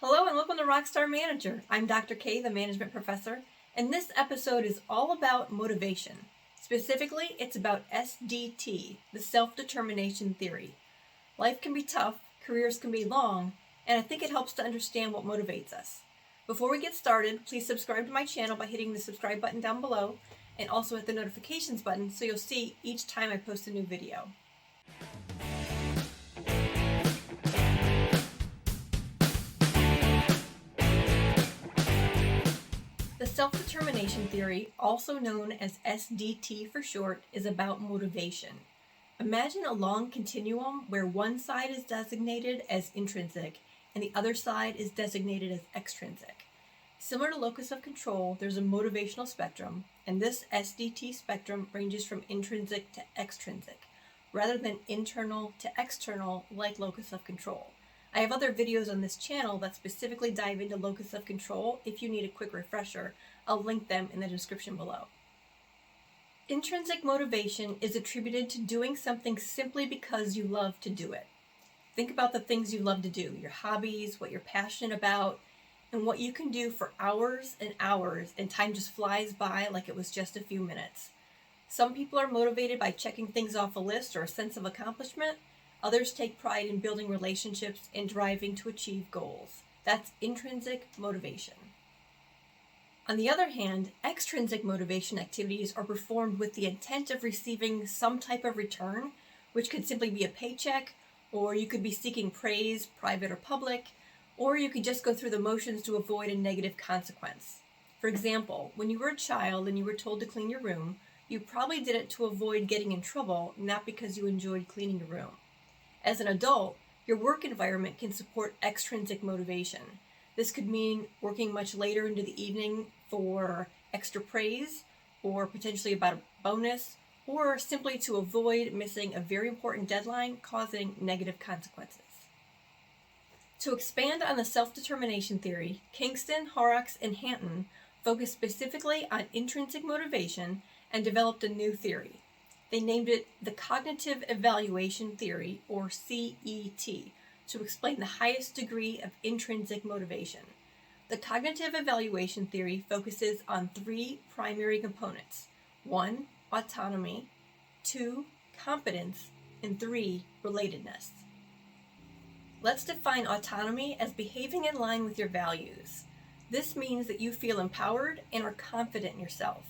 Hello and welcome to Rockstar Manager. I'm Dr. K, the management professor, and this episode is all about motivation. Specifically, it's about SDT, the self-determination theory. Life can be tough, careers can be long, and I think it helps to understand what motivates us. Before we get started, please subscribe to my channel by hitting the subscribe button down below and also hit the notifications button so you'll see each time I post a new video. The self-determination theory, also known as SDT for short, is about motivation. Imagine a long continuum where one side is designated as intrinsic and the other side is designated as extrinsic. Similar to locus of control, there's a motivational spectrum, and this SDT spectrum ranges from intrinsic to extrinsic, rather than internal to external like locus of control. I have other videos on this channel that specifically dive into locus of control. If you need a quick refresher, I'll link them in the description below. Intrinsic motivation is attributed to doing something simply because you love to do it. Think about the things you love to do, your hobbies, what you're passionate about, and what you can do for hours and hours, and time just flies by like it was just a few minutes. Some people are motivated by checking things off a list or a sense of accomplishment. Others take pride in building relationships and driving to achieve goals. That's intrinsic motivation. On the other hand, extrinsic motivation activities are performed with the intent of receiving some type of return, which could simply be a paycheck, or you could be seeking praise, private or public, or you could just go through the motions to avoid a negative consequence. For example, when you were a child and you were told to clean your room, you probably did it to avoid getting in trouble, not because you enjoyed cleaning your room. As an adult, your work environment can support extrinsic motivation. This could mean working much later into the evening for extra praise, or potentially about a bonus, or simply to avoid missing a very important deadline causing negative consequences. To expand on the self-determination theory, Kingston, Horrocks, and Hanton focused specifically on intrinsic motivation and developed a new theory. They named it the Cognitive Evaluation Theory, or CET, to explain the highest degree of intrinsic motivation. The Cognitive Evaluation Theory focuses on three primary components: 1, autonomy; 2, competence; and 3, relatedness. Let's define autonomy as behaving in line with your values. This means that you feel empowered and are confident in yourself.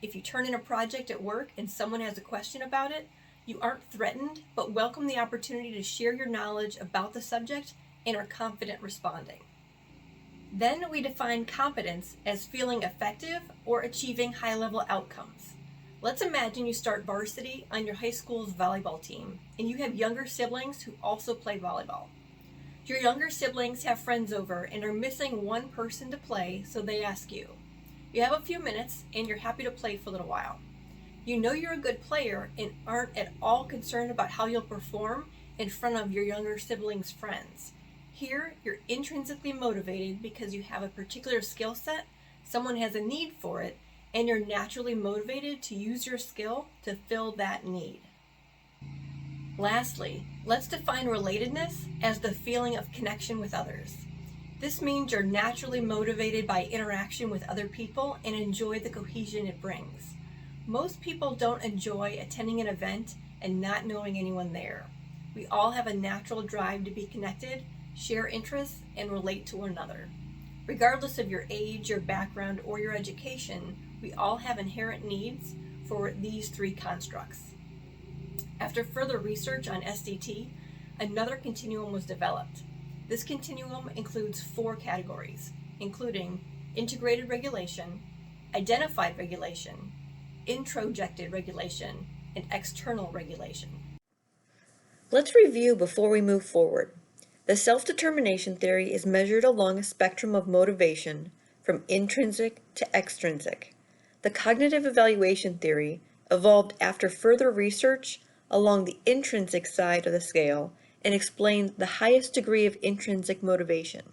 If you turn in a project at work and someone has a question about it, you aren't threatened, but welcome the opportunity to share your knowledge about the subject and are confident responding. Then we define competence as feeling effective or achieving high-level outcomes. Let's imagine you start varsity on your high school's volleyball team, and you have younger siblings who also play volleyball. Your younger siblings have friends over and are missing one person to play, so they ask you. You have a few minutes and you're happy to play for a little while. You know you're a good player and aren't at all concerned about how you'll perform in front of your younger siblings' friends. Here, you're intrinsically motivated because you have a particular skill set, someone has a need for it, and you're naturally motivated to use your skill to fill that need. Lastly, let's define relatedness as the feeling of connection with others. This means you're naturally motivated by interaction with other people and enjoy the cohesion it brings. Most people don't enjoy attending an event and not knowing anyone there. We all have a natural drive to be connected, share interests, and relate to one another. Regardless of your age, your background, or your education, we all have inherent needs for these three constructs. After further research on SDT, another continuum was developed. This continuum includes 4 categories, including integrated regulation, identified regulation, introjected regulation, and external regulation. Let's review before we move forward. The self-determination theory is measured along a spectrum of motivation from intrinsic to extrinsic. The cognitive evaluation theory evolved after further research along the intrinsic side of the scale and explained the highest degree of intrinsic motivation.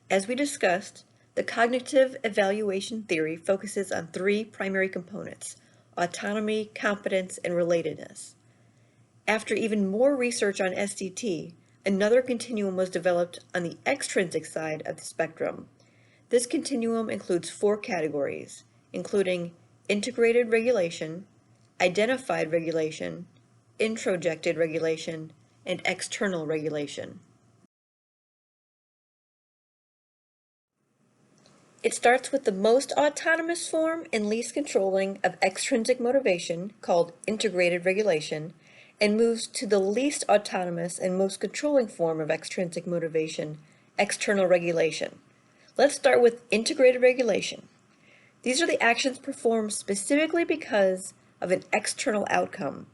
As we discussed, the cognitive evaluation theory focuses on 3 primary components: autonomy, competence, and relatedness. After even more research on SDT, another continuum was developed on the extrinsic side of the spectrum. This continuum includes 4 categories, including integrated regulation, identified regulation, introjected regulation, and external regulation. It starts with the most autonomous form and least controlling of extrinsic motivation, called integrated regulation, and moves to the least autonomous and most controlling form of extrinsic motivation, external regulation. Let's start with integrated regulation. These are the actions performed specifically because of an external outcome,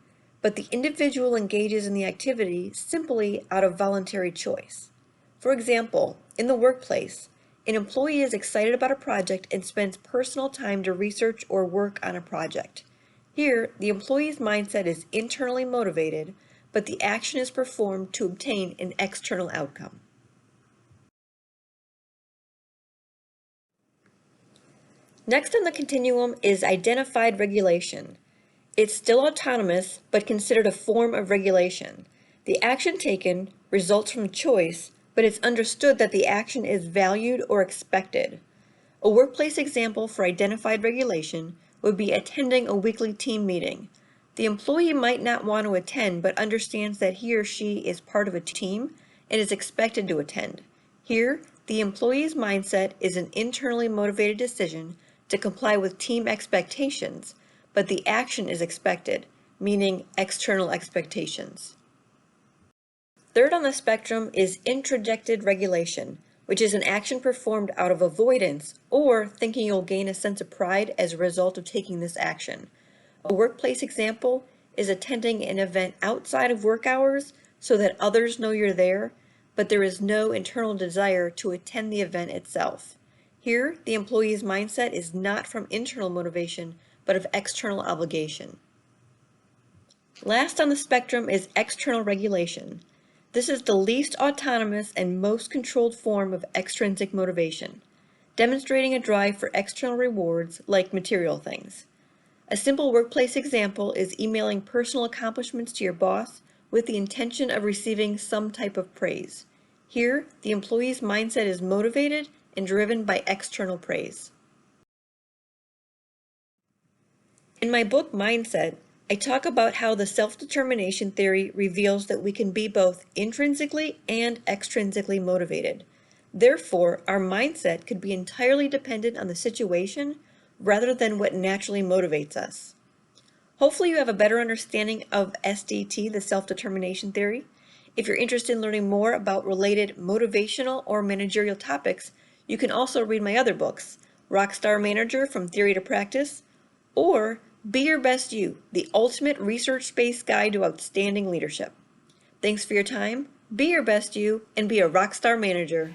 but the individual engages in the activity simply out of voluntary choice. For example, in the workplace, an employee is excited about a project and spends personal time to research or work on a project. Here, the employee's mindset is internally motivated, but the action is performed to obtain an external outcome. Next on the continuum is identified regulation. It's still autonomous, but considered a form of regulation. The action taken results from choice, but it's understood that the action is valued or expected. A workplace example for identified regulation would be attending a weekly team meeting. The employee might not want to attend, but understands that he or she is part of a team and is expected to attend. Here, the employee's mindset is an internally motivated decision to comply with team expectations, but the action is expected, meaning external expectations. Third on the spectrum is introjected regulation, which is an action performed out of avoidance or thinking you'll gain a sense of pride as a result of taking this action. A workplace example is attending an event outside of work hours so that others know you're there, but there is no internal desire to attend the event itself. Here, the employee's mindset is not from internal motivation, but of external obligation. Last on the spectrum is external regulation. This is the least autonomous and most controlled form of extrinsic motivation, demonstrating a drive for external rewards like material things. A simple workplace example is emailing personal accomplishments to your boss with the intention of receiving some type of praise. Here, the employee's mindset is motivated and driven by external praise. In my book, Mindset, I talk about how the self-determination theory reveals that we can be both intrinsically and extrinsically motivated. Therefore, our mindset could be entirely dependent on the situation rather than what naturally motivates us. Hopefully you have a better understanding of SDT, the self-determination theory. If you're interested in learning more about related motivational or managerial topics, you can also read my other books, Rockstar Manager from Theory to Practice, or Be Your Best You, the ultimate research-based guide to outstanding leadership. Thanks for your time, be your best you, and be a rockstar manager.